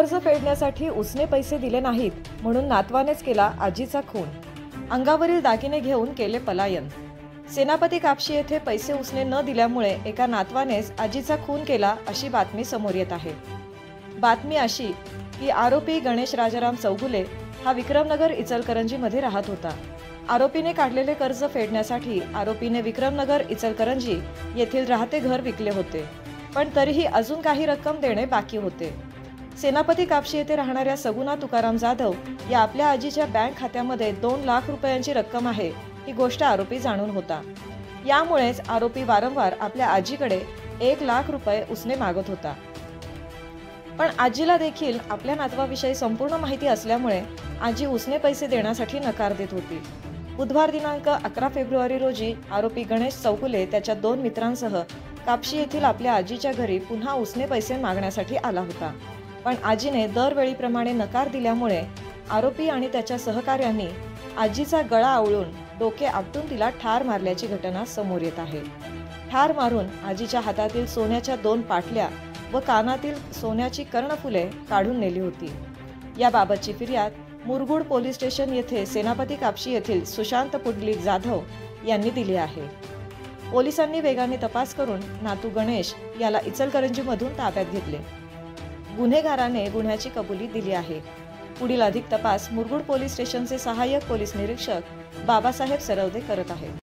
कर्ज फेडण्यासाठी उसने पैसे दिले नाहीत म्हणून नातवानेच केला आजीचा खून। अंगावरील दागिने घेऊन केले पलायन। सेनापती कापशी येथे पैसे उसने न दिल्यामुळे एका नातवानेच आजीचा खून केला अशी बातमी समोर येत आहे। बातमी अशी की आरोपी गणेश राजाराम चौगुले हा विक्रमनगर इचलकरंजी मध्ये राहत होता। आरोपीने काढलेले कर्ज फेडण्यासाठी आरोपीने विक्रमनगर इचलकरंजी येथील राहते घर विकले होते, पण तरीही अजून काही रक्कम देणे बाकी होते। सेनापती कापशी येथे राहणाऱ्या सगुना तुकाराम जाधव या आपल्या आजीच्या बँक खात्यामध्ये 2 लाख रुपयांची रक्कम आहे ही गोष्ट आरोपी जाणून होता। यामुळेच आरोपी वारंवार आपल्या आजीकडे 1 लाख रुपये उसने मागत होता। पण आजीला देखील आपल्या नातवाविषयी संपूर्ण माहिती असल्यामुळे आजी उसने पैसे देण्यासाठी नकार देत होती। बुधवार दिनांक 11 फेब्रुवारी रोजी आरोपी गणेश चौगुले त्याच्या 2 मित्रांसह कापशी येथील आपल्या आजीच्या घरी पुन्हा उसने पैसे मागण्यासाठी आला होता, पण आजीने दरवेळीप्रमाणे नकार दिल्यामुळे आरोपी आणि त्याच्या सहकाऱ्यांनी आजीचा गळा आवळून डोके आपटून तिला ठार मारल्याची घटना समोर येत आहे। ठार मारून आजीच्या हातातील सोन्याच्या 2 पाटल्या व कानातील सोन्याची कर्णफुले काढून नेली होती। याबाबतची फिर्याद मुरगुड पोलीस स्टेशन येथे सेनापती कापशी येथील सुशांत पुंडलिक जाधव यांनी दिली आहे। पोलिसांनी वेगाने तपास करून नातू गणेश याला इचलकरंजीमधून ताब्यात घेतले। गुन्हेगाराने गुन्ह्याची कबुली दिली आहे। पुढील अधिक तपास मुरगुड पोलीस स्टेशनचे सहाय्यक पोलीस निरीक्षक बाबासाहेब सरवदे करत आहेत।